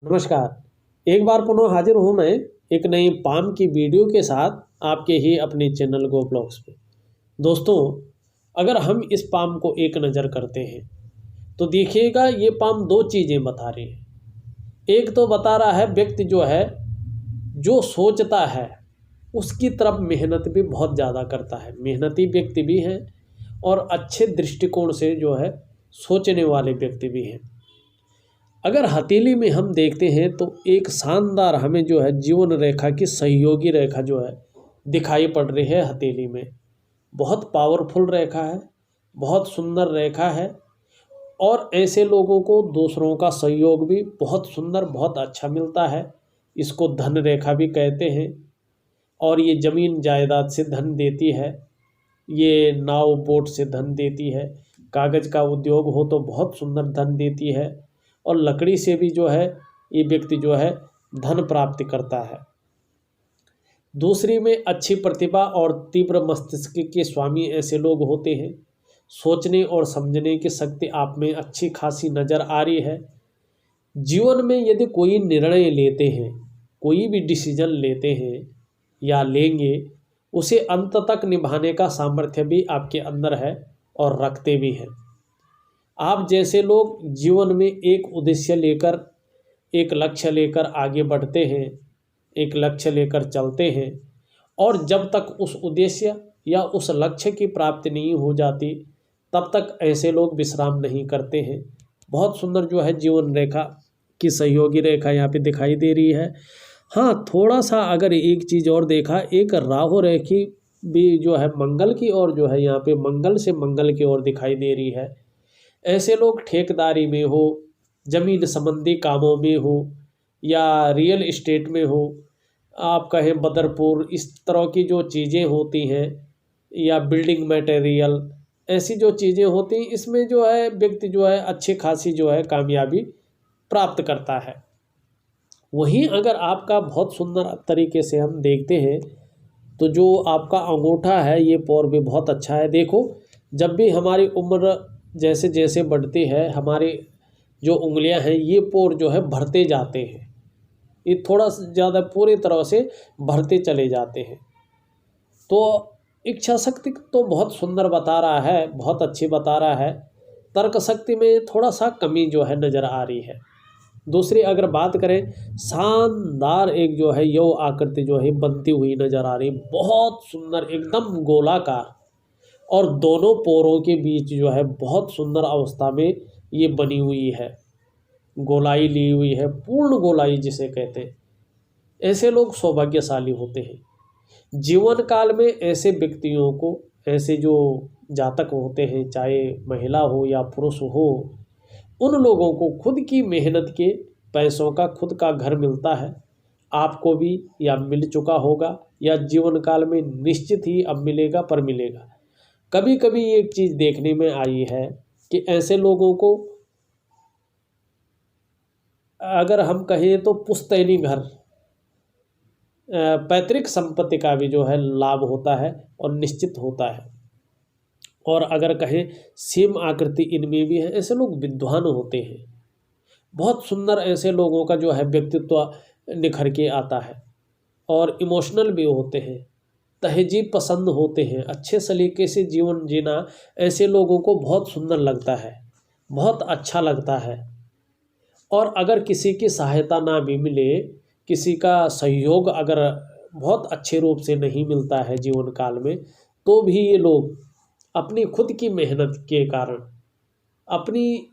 नमस्कार। एक बार पुनः हाजिर हूँ मैं एक नई पाम की वीडियो के साथ आपके ही अपने चैनल गो ब्लॉग्स पे। दोस्तों, अगर हम इस पाम को एक नज़र करते हैं तो देखिएगा ये पाम दो चीज़ें बता रही है। एक तो बता रहा है व्यक्ति जो है जो सोचता है उसकी तरफ मेहनत भी बहुत ज़्यादा करता है, मेहनती व्यक्ति भी हैं और अच्छे दृष्टिकोण से जो है सोचने वाले व्यक्ति भी हैं। अगर हथेली में हम देखते हैं तो एक शानदार हमें जो है जीवन रेखा की सहयोगी रेखा जो है दिखाई पड़ रही है हथेली में। बहुत पावरफुल रेखा है, बहुत सुंदर रेखा है और ऐसे लोगों को दूसरों का सहयोग भी बहुत सुंदर बहुत अच्छा मिलता है। इसको धन रेखा भी कहते हैं और ये ज़मीन जायदाद से धन देती है, ये नाव बोट से धन देती है, कागज़ का उद्योग हो तो बहुत सुंदर धन देती है और लकड़ी से भी जो है ये व्यक्ति जो है धन प्राप्ति करता है। दूसरी में अच्छी प्रतिभा और तीव्र मस्तिष्क के स्वामी ऐसे लोग होते हैं। सोचने और समझने की शक्ति आप में अच्छी खासी नज़र आ रही है। जीवन में यदि कोई निर्णय लेते हैं, कोई भी डिसीजन लेते हैं या लेंगे, उसे अंत तक निभाने का सामर्थ्य भी आपके अंदर है और रखते भी हैं। आप जैसे लोग जीवन में एक उद्देश्य लेकर, एक लक्ष्य लेकर आगे बढ़ते हैं, एक लक्ष्य लेकर चलते हैं और जब तक उस उद्देश्य या उस लक्ष्य की प्राप्ति नहीं हो जाती तब तक ऐसे लोग विश्राम नहीं करते हैं। बहुत सुंदर जो है जीवन रेखा की सहयोगी रेखा यहाँ पे दिखाई दे रही है। हाँ, थोड़ा सा अगर एक चीज़ और देखा, एक राहु रेखी भी जो है मंगल की ओर जो है यहाँ पे मंगल से मंगल की ओर दिखाई दे रही है। ऐसे लोग ठेकेदारी में हो, ज़मीन संबंधी कामों में हो या रियल इस्टेट में हो, आप कहें बदरपुर, इस तरह की जो चीज़ें होती हैं या बिल्डिंग मटेरियल, ऐसी जो चीज़ें होती हैं, इसमें जो है व्यक्ति जो है अच्छी खासी जो है कामयाबी प्राप्त करता है। वहीं अगर आपका बहुत सुंदर तरीके से हम देखते हैं तो जो आपका अंगूठा है ये पौर भी बहुत अच्छा है। देखो, जब भी हमारी उम्र जैसे जैसे बढ़ती है, हमारी जो उंगलियां हैं ये पोर जो है भरते जाते हैं, ये थोड़ा ज़्यादा पूरी तरह से भरते चले जाते हैं। तो इच्छा शक्ति तो बहुत सुंदर बता रहा है, बहुत अच्छी बता रहा है। तर्क शक्ति में थोड़ा सा कमी जो है नज़र आ रही है। दूसरी अगर बात करें, शानदार एक जो है यौ आकृति जो है बनती हुई नज़र आ रही, बहुत सुंदर एकदम गोलाकार और दोनों पोरों के बीच जो है बहुत सुंदर अवस्था में ये बनी हुई है, गोलाई ली हुई है, पूर्ण गोलाई जिसे कहते हैं। ऐसे लोग सौभाग्यशाली होते हैं। जीवन काल में ऐसे व्यक्तियों को, ऐसे जो जातक होते हैं, चाहे महिला हो या पुरुष हो, उन लोगों को खुद की मेहनत के पैसों का खुद का घर मिलता है। आपको भी या मिल चुका होगा या जीवन काल में निश्चित ही अब मिलेगा, पर मिलेगा। कभी कभी एक चीज़ देखने में आई है कि ऐसे लोगों को अगर हम कहें तो पुश्तैनी घर, पैतृक संपत्ति का भी जो है लाभ होता है और निश्चित होता है। और अगर कहें सीम आकृति इनमें भी है, ऐसे लोग विद्वान होते हैं। बहुत सुंदर ऐसे लोगों का जो है व्यक्तित्व निखर के आता है और इमोशनल भी होते हैं, तहजीब पसंद होते हैं, अच्छे सलीके से जीवन जीना ऐसे लोगों को बहुत सुंदर लगता है, बहुत अच्छा लगता है। और अगर किसी की सहायता ना भी मिले, किसी का सहयोग अगर बहुत अच्छे रूप से नहीं मिलता है जीवन काल में, तो भी ये लोग अपनी खुद की मेहनत के कारण, अपनी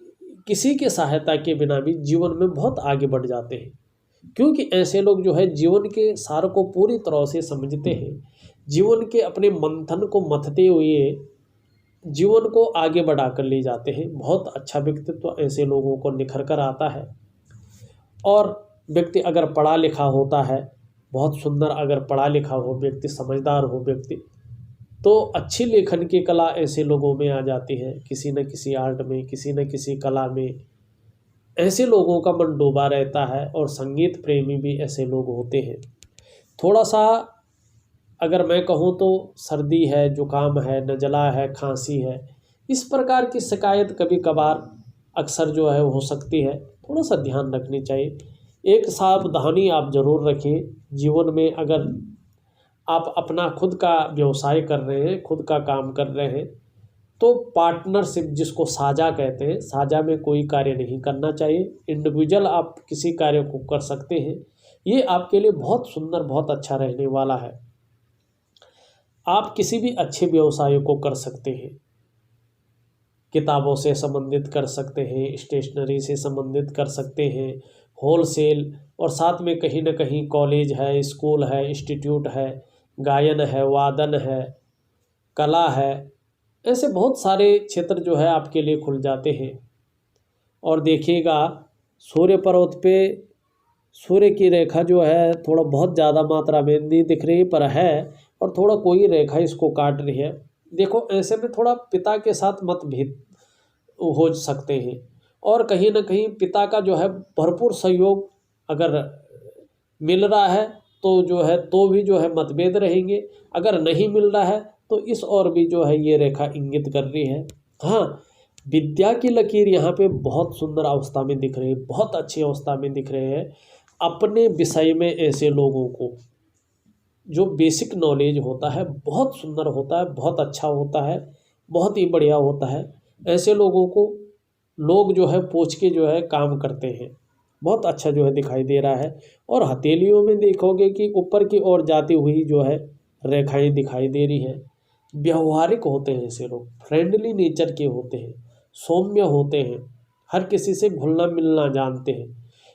किसी के सहायता के बिना भी जीवन में बहुत आगे बढ़ जाते हैं। क्योंकि ऐसे लोग जो है जीवन के सार को पूरी तरह से समझते हैं, जीवन के अपने मंथन को मथते हुए जीवन को आगे बढ़ा कर ले जाते हैं। बहुत अच्छा व्यक्तित्व ऐसे लोगों को निखर कर आता है। और व्यक्ति अगर पढ़ा लिखा होता है, बहुत सुंदर अगर पढ़ा लिखा हो व्यक्ति, समझदार हो व्यक्ति, तो अच्छी लेखन की कला ऐसे लोगों में आ जाती है। किसी न किसी आर्ट में, किसी न किसी कला में ऐसे लोगों का मन डूबा रहता है और संगीत प्रेमी भी ऐसे लोग होते हैं। थोड़ा सा अगर मैं कहूँ तो सर्दी है, जुकाम है, नज़ला है, खांसी है, इस प्रकार की शिकायत कभी कभार अक्सर जो है हो सकती है। थोड़ा सा ध्यान रखनी चाहिए। एक सावधानी आप ज़रूर रखें जीवन में। अगर आप अपना खुद का व्यवसाय कर रहे हैं, खुद का काम कर रहे हैं, तो पार्टनरशिप जिसको साझा कहते हैं, साझा में कोई कार्य नहीं करना चाहिए। इंडिविजुअल आप किसी कार्य को कर सकते हैं, ये आपके लिए बहुत सुंदर, बहुत अच्छा रहने वाला है। आप किसी भी अच्छे व्यवसाय को कर सकते हैं, किताबों से संबंधित कर सकते हैं, स्टेशनरी से संबंधित कर सकते हैं, होलसेल, और साथ में कहीं ना कहीं कॉलेज है, स्कूल है, इंस्टीट्यूट है, गायन है, वादन है, कला है, ऐसे बहुत सारे क्षेत्र जो है आपके लिए खुल जाते हैं। और देखिएगा सूर्य पर्वत पे सूर्य की रेखा जो है थोड़ा बहुत ज़्यादा मात्रा में नहीं दिख रही पर है, और थोड़ा कोई रेखा इसको काट रही है। देखो ऐसे में थोड़ा पिता के साथ मतभेद हो सकते हैं, और कहीं ना कहीं पिता का जो है भरपूर सहयोग अगर मिल रहा है तो जो है तो भी जो है मतभेद रहेंगे, अगर नहीं मिल रहा है तो इस ओर भी जो है ये रेखा इंगित कर रही है। हाँ, विद्या की लकीर यहाँ पे बहुत सुंदर अवस्था में दिख रही है, बहुत अच्छी अवस्था में दिख रहे हैं। अपने विषय में ऐसे लोगों को जो बेसिक नॉलेज होता है बहुत सुंदर होता है, बहुत अच्छा होता है, बहुत ही बढ़िया होता है। ऐसे लोगों को लोग जो है पूछ के जो है काम करते हैं, बहुत अच्छा जो है दिखाई दे रहा है। और हथेलियों में देखोगे कि ऊपर की ओर जाती हुई जो है रेखाएं दिखाई दे रही हैं। व्यवहारिक होते हैं ऐसे लोग, फ्रेंडली नेचर के होते हैं, सौम्य होते हैं, हर किसी से घुलना मिलना जानते हैं।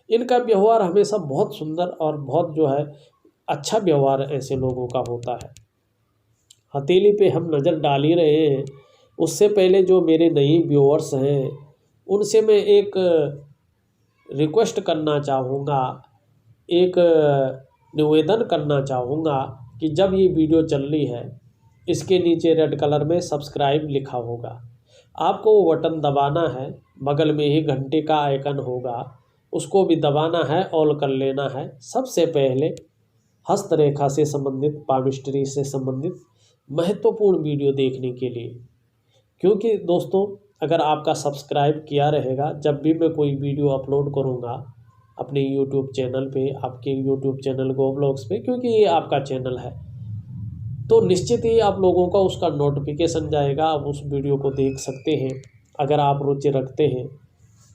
इनका व्यवहार हमेशा बहुत सुंदर और बहुत जो है अच्छा व्यवहार ऐसे लोगों का होता है। हथेली पे हम नज़र डाल ही रहे हैं, उससे पहले जो मेरे नए व्यूअर्स हैं उनसे मैं एक रिक्वेस्ट करना चाहूँगा, एक निवेदन करना चाहूँगा कि जब ये वीडियो चल रही है इसके नीचे रेड कलर में सब्सक्राइब लिखा होगा, आपको वो बटन दबाना है। बगल में ही घंटे का आइकन होगा, उसको भी दबाना है, ऑल कर लेना है। सबसे पहले हस्तरेखा से संबंधित, पामिस्ट्री से संबंधित महत्वपूर्ण वीडियो देखने के लिए, क्योंकि दोस्तों अगर आपका सब्सक्राइब किया रहेगा, जब भी मैं कोई वीडियो अपलोड करूँगा अपने यूट्यूब चैनल पे, आपके यूट्यूब चैनल गो ब्लॉग्स पे, क्योंकि ये आपका चैनल है, तो निश्चित ही आप लोगों का उसका नोटिफिकेशन जाएगा, आप उस वीडियो को देख सकते हैं। अगर आप रुचि रखते हैं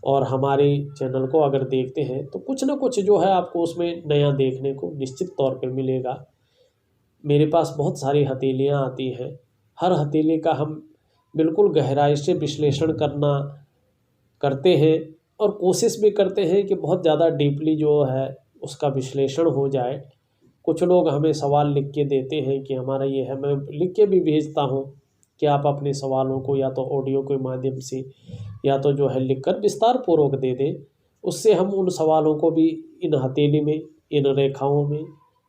और हमारे चैनल को अगर देखते हैं तो कुछ ना कुछ जो है आपको उसमें नया देखने को निश्चित तौर पे मिलेगा। मेरे पास बहुत सारी हथेलियाँ आती हैं, हर हथेली का हम बिल्कुल गहराई से विश्लेषण करते हैं, और कोशिश भी करते हैं कि बहुत ज़्यादा डीपली जो है उसका विश्लेषण हो जाए। कुछ लोग हमें सवाल लिख के देते हैं कि हमारा ये है, मैं लिख के भी भेजता हूँ कि आप अपने सवालों को या तो ऑडियो के माध्यम से या तो जो है लिखकर विस्तार पूर्वक दे दें। उससे हम उन सवालों को भी इन हथेली में, इन रेखाओं में,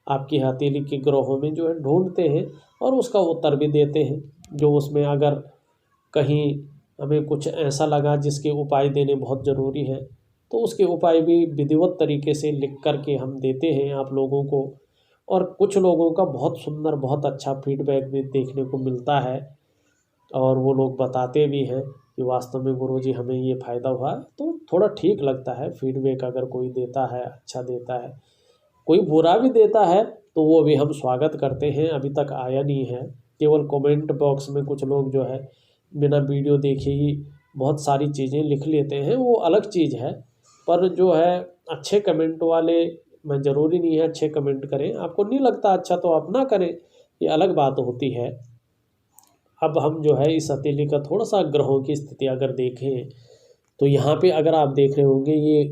आपकी हथेली के ग्रहों में जो है ढूंढते हैं और उसका उत्तर भी देते हैं। जो उसमें अगर कहीं हमें कुछ ऐसा लगा जिसके उपाय देने बहुत ज़रूरी है तो उसके उपाय भी विधिवत तरीके से लिख कर के हम देते हैं आप लोगों को। और कुछ लोगों का बहुत सुंदर, बहुत अच्छा फीडबैक भी देखने को मिलता है, और वो लोग बताते भी हैं कि वास्तव में गुरुजी हमें ये फ़ायदा हुआ। तो थोड़ा ठीक लगता है फीडबैक अगर कोई देता है, अच्छा देता है। कोई बुरा भी देता है तो वो भी हम स्वागत करते हैं। अभी तक आया नहीं है, केवल कमेंट बॉक्स में कुछ लोग जो है बिना वीडियो देखे ही बहुत सारी चीज़ें लिख लेते हैं, वो अलग चीज़ है। पर जो है अच्छे कमेंट वाले, मैं ज़रूरी नहीं है अच्छे कमेंट करें, आपको नहीं लगता अच्छा तो आप ना करें, ये अलग बात होती है। अब हम जो है इस हथेली का थोड़ा सा ग्रहों की स्थिति अगर देखें तो यहाँ पे अगर आप देख रहे होंगे ये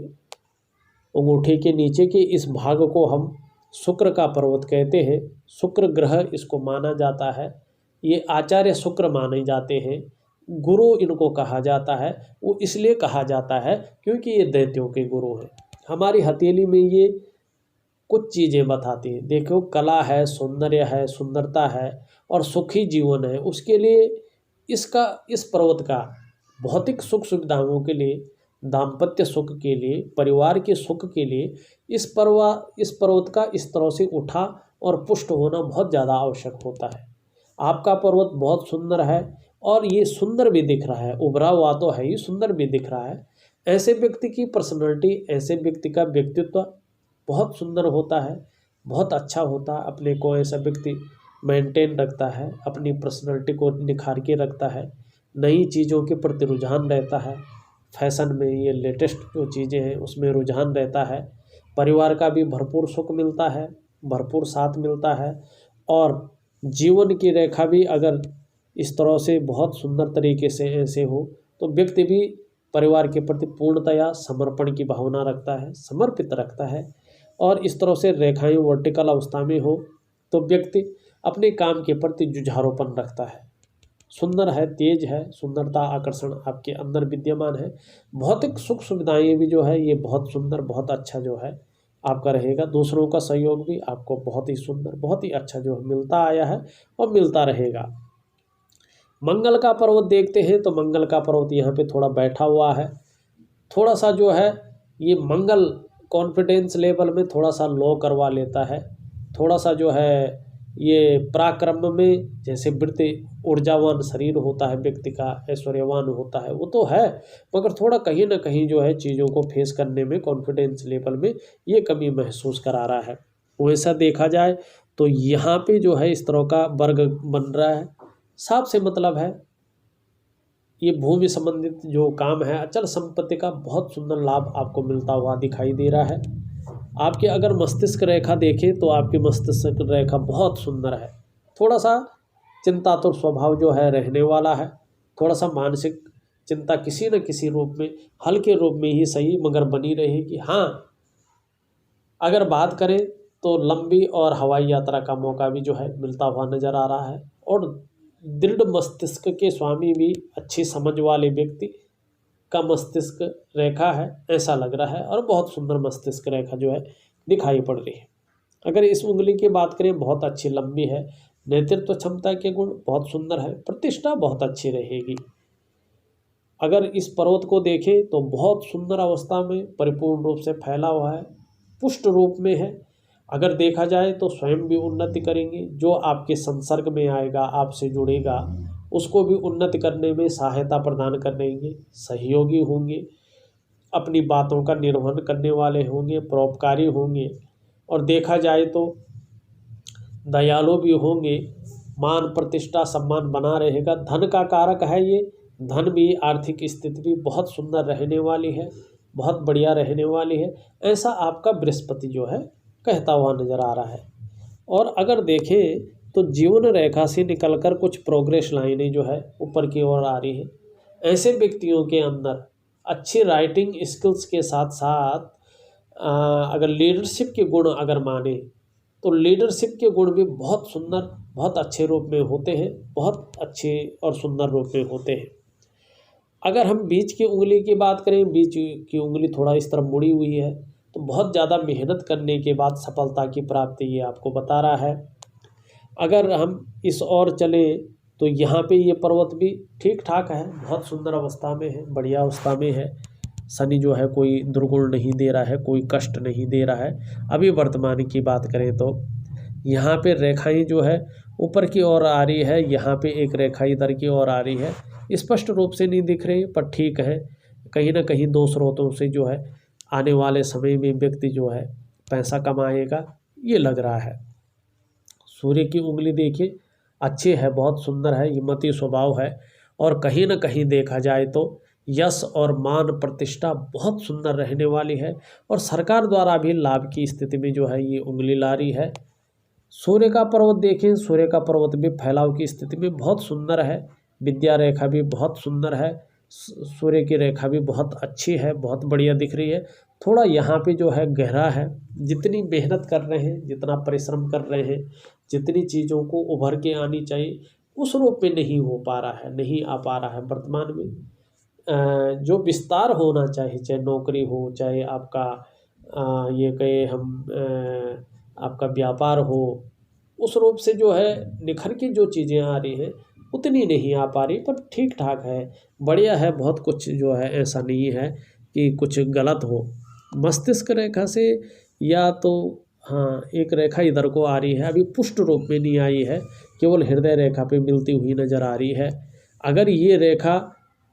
अंगूठे के नीचे के इस भाग को हम शुक्र का पर्वत कहते हैं। शुक्र ग्रह इसको माना जाता है, ये आचार्य शुक्र माने जाते हैं, गुरु इनको कहा जाता है। वो इसलिए कहा जाता है क्योंकि ये दैत्यों के गुरु हैं। हमारी हथेली में ये कुछ चीज़ें बताती हैं। देखो कला है, सौंदर्य है, सुंदरता है और सुखी जीवन है, उसके लिए इस पर्वत का भौतिक सुख सुविधाओं के लिए, दाम्पत्य सुख के लिए, परिवार के सुख के लिए इस पर्वत का इस तरह से उठा और पुष्ट होना बहुत ज़्यादा आवश्यक होता है। आपका पर्वत बहुत सुंदर है और ये सुंदर भी दिख रहा है, उभरा हुआ तो है ही, सुंदर भी दिख रहा है। ऐसे व्यक्ति की पर्सनैलिटी, ऐसे व्यक्ति का व्यक्तित्व बहुत सुंदर होता है, बहुत अच्छा होता है। अपने को ऐसा व्यक्ति मेंटेन रखता है, अपनी पर्सनैलिटी को निखार के रखता है, नई चीज़ों के प्रति रुझान रहता है, फैशन में ये लेटेस्ट जो चीज़ें हैं उसमें रुझान रहता है, परिवार का भी भरपूर सुख मिलता है, भरपूर साथ मिलता है। और जीवन की रेखा भी अगर इस तरह से बहुत सुंदर तरीके से ऐसे हो तो व्यक्ति भी परिवार के प्रति पूर्णतया समर्पण की भावना रखता है, समर्पित रखता है। और इस तरह से रेखाएं वर्टिकल अवस्था में हो तो व्यक्ति अपने काम के प्रति जुझारूपन रखता है, सुंदर है, तेज है, सुंदरता आकर्षण आपके अंदर विद्यमान है। भौतिक सुख सुविधाएं भी जो है ये बहुत सुंदर, बहुत अच्छा जो है आपका रहेगा। दूसरों का सहयोग भी आपको बहुत ही सुंदर, बहुत ही अच्छा जो है मिलता आया है और मिलता रहेगा। मंगल का पर्वत देखते हैं तो मंगल का पर्वत यहाँ पे थोड़ा बैठा हुआ है, थोड़ा सा जो है ये मंगल कॉन्फिडेंस लेवल में थोड़ा सा लो करवा लेता है, थोड़ा सा जो है ये पराक्रम में, जैसे वृत्ति ऊर्जावान शरीर होता है व्यक्ति का, ऐश्वर्यवान होता है, वो तो है, मगर थोड़ा कहीं ना कहीं जो है चीज़ों को फेस करने में कॉन्फिडेंस लेवल में ये कमी महसूस करा रहा है। वैसा देखा जाए तो यहाँ पे जो है इस तरह का वर्ग बन रहा है। साफ से मतलब है ये भूमि संबंधित जो काम है, अचल संपत्ति का बहुत सुंदर लाभ आपको मिलता हुआ दिखाई दे रहा है। आपके अगर मस्तिष्क रेखा देखें तो आपकी मस्तिष्क रेखा बहुत सुंदर है, थोड़ा सा चिंतातुर स्वभाव जो है रहने वाला है, थोड़ा सा मानसिक चिंता किसी न किसी रूप में, हल्के रूप में ही सही मगर बनी रहेगी। हाँ, अगर बात करें तो लंबी और हवाई यात्रा का मौका भी जो है मिलता हुआ नज़र आ रहा है। और दृढ़ मस्तिष्क के स्वामी भी, अच्छी समझ वाले व्यक्ति का मस्तिष्क रेखा है ऐसा लग रहा है, और बहुत सुंदर मस्तिष्क रेखा जो है दिखाई पड़ रही है। अगर इस उंगली की बात करें, बहुत अच्छी लंबी है, नेतृत्व क्षमता के गुण बहुत सुंदर है, प्रतिष्ठा बहुत अच्छी रहेगी। अगर इस पर्वत को देखें तो बहुत सुंदर अवस्था में परिपूर्ण रूप से फैला हुआ है, पुष्ट रूप में है। अगर देखा जाए तो स्वयं भी उन्नति करेंगे, जो आपके संसर्ग में आएगा, आपसे जुड़ेगा, उसको भी उन्नति करने में सहायता प्रदान करेंगे, सहयोगी होंगे, अपनी बातों का निर्वहन करने वाले होंगे, परोपकारी होंगे, और देखा जाए तो दयालु भी होंगे। मान प्रतिष्ठा सम्मान बना रहेगा। धन का कारक है ये, धन भी, आर्थिक स्थिति भी बहुत सुंदर रहने वाली है, बहुत बढ़िया रहने वाली है, ऐसा आपका बृहस्पति जो है कहता हुआ नज़र आ रहा है। और अगर देखें तो जीवन रेखा से निकलकर कुछ प्रोग्रेस लाइनें जो है ऊपर की ओर आ रही हैं। ऐसे व्यक्तियों के अंदर अच्छी राइटिंग स्किल्स के साथ साथ अगर लीडरशिप के गुण अगर माने तो लीडरशिप के गुण भी बहुत सुंदर, बहुत अच्छे रूप में होते हैं, बहुत अच्छे और सुंदर रूप में होते हैं। अगर हम बीच की उंगली की बात करें, बीच की उंगली थोड़ा इस तरफ मुड़ी हुई है, तो बहुत ज़्यादा मेहनत करने के बाद सफलता की प्राप्ति ये आपको बता रहा है। अगर हम इस ओर चलें तो यहाँ पे ये पर्वत भी ठीक ठाक है, बहुत सुंदर अवस्था में है, बढ़िया अवस्था में है। शनि जो है कोई दुर्गुण नहीं दे रहा है, कोई कष्ट नहीं दे रहा है। अभी वर्तमान की बात करें तो यहाँ पे रेखाएं जो है ऊपर की ओर आ रही है, यहाँ पे एक रेखा इधर की ओर आ रही है, स्पष्ट रूप से नहीं दिख रही पर ठीक है। कहीं ना कहीं दो स्रोतों से जो है आने वाले समय में व्यक्ति जो है पैसा कमाएगा, ये लग रहा है। सूर्य की उंगली देखिए, अच्छी है, बहुत सुंदर है, हिम्मती स्वभाव है, और कहीं ना कहीं देखा जाए तो यश और मान प्रतिष्ठा बहुत सुंदर रहने वाली है, और सरकार द्वारा भी लाभ की स्थिति में जो है ये उंगली ला रही है। सूर्य का पर्वत देखें, सूर्य का पर्वत भी फैलाव की स्थिति में बहुत सुंदर है, विद्या रेखा भी बहुत सुंदर है, सूर्य की रेखा भी बहुत अच्छी है, बहुत बढ़िया दिख रही है। थोड़ा यहाँ पे जो है गहरा है, जितनी मेहनत कर रहे हैं, जितना परिश्रम कर रहे हैं, जितनी चीज़ों को उभर के आनी चाहिए उस रूप में नहीं हो पा रहा है, नहीं आ पा रहा है वर्तमान में। जो विस्तार होना चाहिए, चाहे नौकरी हो, चाहे आपका ये कहे हम आपका व्यापार हो, उस रूप से जो है निखर के जो चीज़ें आ रही हैं उतनी नहीं आ पा रही, पर ठीक ठाक है, बढ़िया है। बहुत कुछ जो है ऐसा नहीं है कि कुछ गलत हो। मस्तिष्क रेखा से या तो हाँ एक रेखा इधर को आ रही है, अभी पुष्ट रूप में नहीं आई है, केवल हृदय रेखा पे मिलती हुई नज़र आ रही है। अगर ये रेखा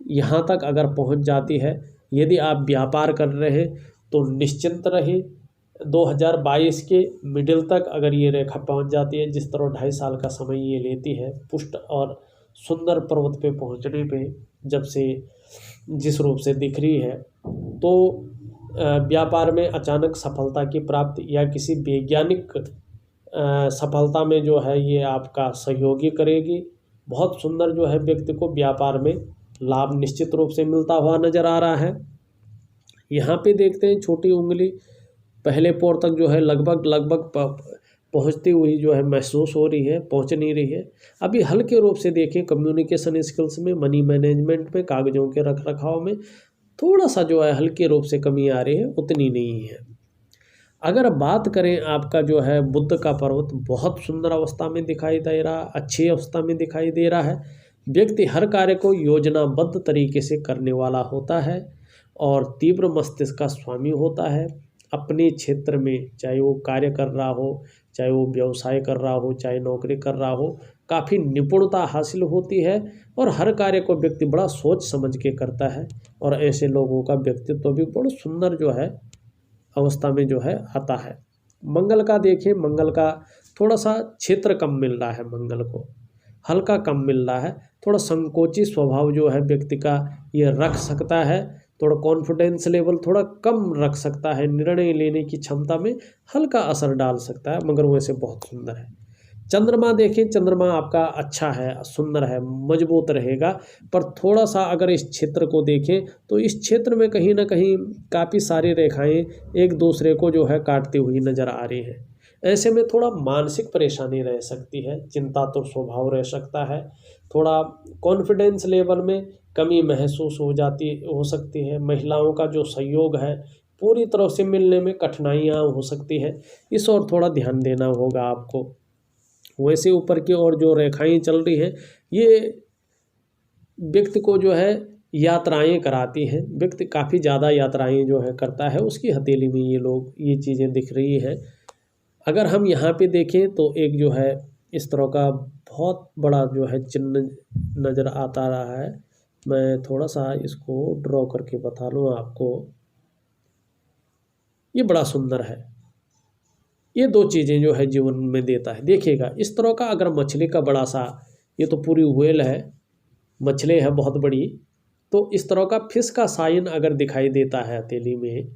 यहाँ तक अगर पहुँच जाती है, यदि आप व्यापार कर रहे हैं तो निश्चिंत रहें, 2022 के मिडिल तक अगर ये रेखा पहुंच जाती है, जिस तरह 2.5 साल का समय ये लेती है पुष्ट और सुंदर पर्वत पे पहुंचने पे, जब से जिस रूप से दिख रही है, तो व्यापार में अचानक सफलता की प्राप्ति या किसी वैज्ञानिक सफलता में जो है ये आपका सहयोगी करेगी। बहुत सुंदर जो है व्यक्ति को व्यापार में लाभ निश्चित रूप से मिलता हुआ नजर आ रहा है। यहाँ पे देखते हैं छोटी उंगली पहले पोर तक जो है लगभग पहुँचती हुई जो है महसूस हो रही है, पहुँच नहीं रही है। अभी हल्के रूप से देखें कम्युनिकेशन स्किल्स में, मनी मैनेजमेंट में, कागजों के रख रखाव में थोड़ा सा जो है हल्के रूप से कमी आ रही है, उतनी नहीं है। अगर बात करें आपका जो है बुध का पर्वत बहुत सुंदर अवस्था में दिखाई दे रहा, अच्छी अवस्था में दिखाई दे रहा है। व्यक्ति हर कार्य को योजनाबद्ध तरीके से करने वाला होता है और तीव्र मस्तिष्क का स्वामी होता है। अपने क्षेत्र में चाहे वो कार्य कर रहा हो, चाहे वो व्यवसाय कर रहा हो, चाहे नौकरी कर रहा हो, काफ़ी निपुणता हासिल होती है और हर कार्य को व्यक्ति बड़ा सोच समझ के करता है और ऐसे लोगों का व्यक्तित्व भी बड़ा सुंदर जो है अवस्था में जो है आता है। मंगल का देखें, मंगल का थोड़ा सा क्षेत्र कम मिल रहा है, मंगल को हल्का कम मिल रहा है। थोड़ा संकोची स्वभाव जो है व्यक्ति का ये रख सकता है, थोड़ा कॉन्फिडेंस लेवल थोड़ा कम रख सकता है, निर्णय लेने की क्षमता में हल्का असर डाल सकता है, मगर वैसे बहुत सुंदर है। चंद्रमा देखें, चंद्रमा आपका अच्छा है, सुंदर है, मजबूत रहेगा, पर थोड़ा सा अगर इस क्षेत्र को देखें तो इस क्षेत्र में कहीं ना कहीं काफ़ी सारी रेखाएं एक दूसरे को जो है काटती हुई नज़र आ रही हैं। ऐसे में थोड़ा मानसिक परेशानी रह सकती है, चिंता तो स्वभाव रह सकता है, थोड़ा कॉन्फिडेंस लेवल में कमी महसूस हो सकती है। महिलाओं का जो सहयोग है पूरी तरह से मिलने में कठिनाइयाँ हो सकती है, इस ओर थोड़ा ध्यान देना होगा आपको। वैसे ऊपर की ओर जो रेखाएं चल रही हैं ये व्यक्ति को जो है यात्राएं कराती हैं, व्यक्ति काफ़ी ज़्यादा यात्राएं जो है करता है, उसकी हथेली में ये चीज़ें दिख रही हैं। अगर हम यहाँ पे देखें तो एक जो है इस तरह का बहुत बड़ा जो है चिन्ह नज़र आता रहा है। मैं थोड़ा सा इसको ड्रॉ करके बता लूँ आपको, ये बड़ा सुंदर है। ये दो चीज़ें जो है जीवन में देता है। देखिएगा इस तरह का अगर मछली का बड़ा सा, ये तो पूरी व्हेल है, मछली है बहुत बड़ी, तो इस तरह का फिश का साइन अगर दिखाई देता है हथेली में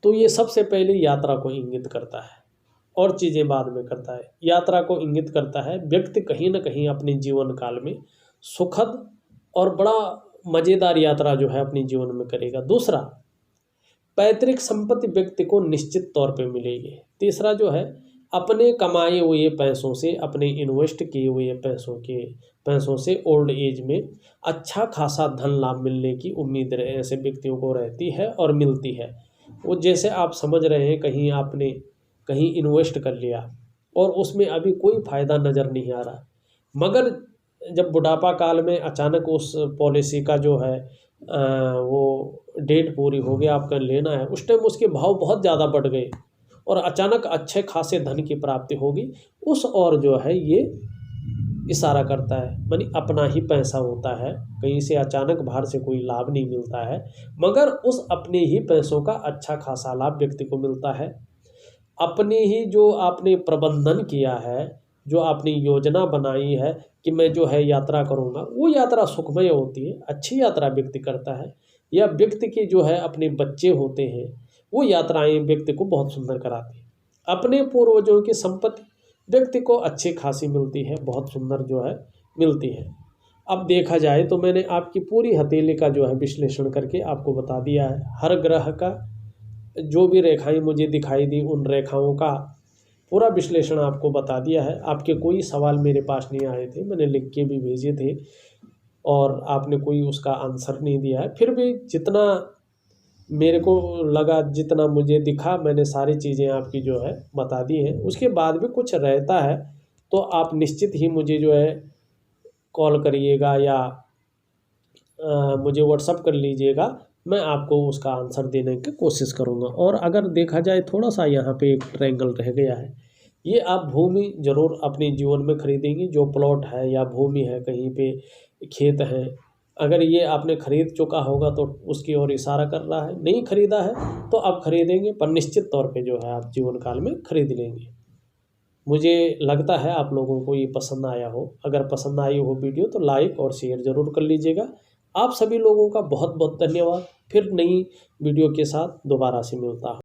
तो ये सबसे पहले यात्रा को इंगित करता है और चीज़ें बाद में करता है। यात्रा को इंगित करता है, व्यक्ति कहीं ना कहीं अपने जीवन काल में सुखद और बड़ा मज़ेदार यात्रा जो है अपने जीवन में करेगा। दूसरा, पैतृक संपत्ति व्यक्ति को निश्चित तौर पे मिलेगी। तीसरा जो है अपने कमाए हुए पैसों से, अपने इन्वेस्ट किए हुए पैसों से ओल्ड एज में अच्छा खासा धन लाभ मिलने की उम्मीद ऐसे व्यक्तियों को रहती है और मिलती है। वो जैसे आप समझ रहे हैं कहीं आपने कहीं इन्वेस्ट कर लिया और उसमें अभी कोई फ़ायदा नज़र नहीं आ रहा, मगर जब बुढ़ापा काल में अचानक उस पॉलिसी का जो है वो डेट पूरी हो गया, आपका लेना है, उस टाइम उसके भाव बहुत ज़्यादा बढ़ गए और अचानक अच्छे खासे धन की प्राप्ति होगी, उस और जो है ये इशारा करता है। मानी अपना ही पैसा होता है, कहीं से अचानक बाहर से कोई लाभ नहीं मिलता है, मगर उस अपने ही पैसों का अच्छा खासा लाभ व्यक्ति को मिलता है। अपने ही जो आपने प्रबंधन किया है, जो आपने योजना बनाई है कि मैं जो है यात्रा करूँगा, वो यात्रा सुखमय होती है, अच्छी यात्रा व्यक्ति करता है। या व्यक्ति के जो है अपने बच्चे होते हैं, वो यात्राएं व्यक्ति को बहुत सुंदर कराती हैं। अपने पूर्वजों की संपत्ति व्यक्ति को अच्छी खासी मिलती है, बहुत सुंदर जो है मिलती है। अब देखा जाए तो मैंने आपकी पूरी हथेली का जो है विश्लेषण करके आपको बता दिया है। हर ग्रह का जो भी रेखाएं मुझे दिखाई दी, उन रेखाओं का पूरा विश्लेषण आपको बता दिया है। आपके कोई सवाल मेरे पास नहीं आए थे, मैंने लिख के भी भेजे थे और आपने कोई उसका आंसर नहीं दिया है। फिर भी जितना मेरे को लगा, जितना मुझे दिखा, मैंने सारी चीज़ें आपकी जो है बता दी हैं। उसके बाद भी कुछ रहता है तो आप निश्चित ही मुझे जो है कॉल करिएगा या मुझे व्हाट्सअप कर लीजिएगा, मैं आपको उसका आंसर देने की कोशिश करूँगा। और अगर देखा जाए थोड़ा सा यहाँ पे एक ट्रायंगल रह गया है, ये आप भूमि ज़रूर अपने जीवन में खरीदेंगे। जो प्लॉट है या भूमि है, कहीं पे खेत है, अगर ये आपने खरीद चुका होगा तो उसकी ओर इशारा कर रहा है, नहीं खरीदा है तो आप खरीदेंगे, पर निश्चित तौर पे जो है आप जीवन काल में खरीद लेंगे। मुझे लगता है आप लोगों को ये पसंद आया हो। अगर पसंद आई हो वीडियो तो लाइक और शेयर ज़रूर कर लीजिएगा। आप सभी लोगों का बहुत बहुत धन्यवाद। फिर नई वीडियो के साथ दोबारा से मिलता हूँ।